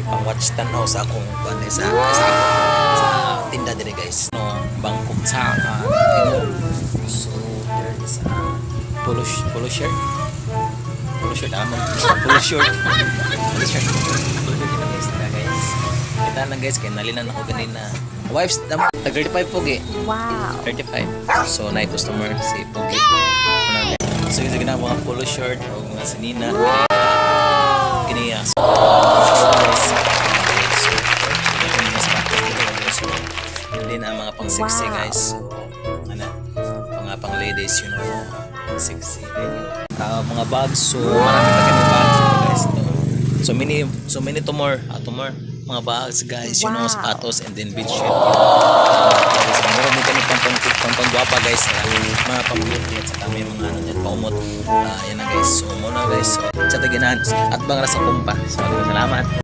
pang watch tanaw sa akong sa tinda dire guys. No, bangkok sa so there is a polo shirt. Polo shirt amon. Polo shirt. Polo shirt. Polo shirt na guys. Kita lang guys kay nalinan ako ganina. Wives tag 35 pogi. Wow. 35. So na customer si pogi. So yung ginagawa mga polo shirt o mga sinina. Kiniya. So guys. So hindi na mga pang sexy guys. Ano? Mga pang ladies you know. Sexy. Mga bags. So marami pa kami bags guys. So many to more. Mga bags guys, you know, sapatos and then beach shirt. Meron din kami pang guwapa guys, mga pang-beauty at saka may mga ano dyan, paumot. Yan na guys, so muna guys, so sa taginan at bang rasa kumpa. So salamat.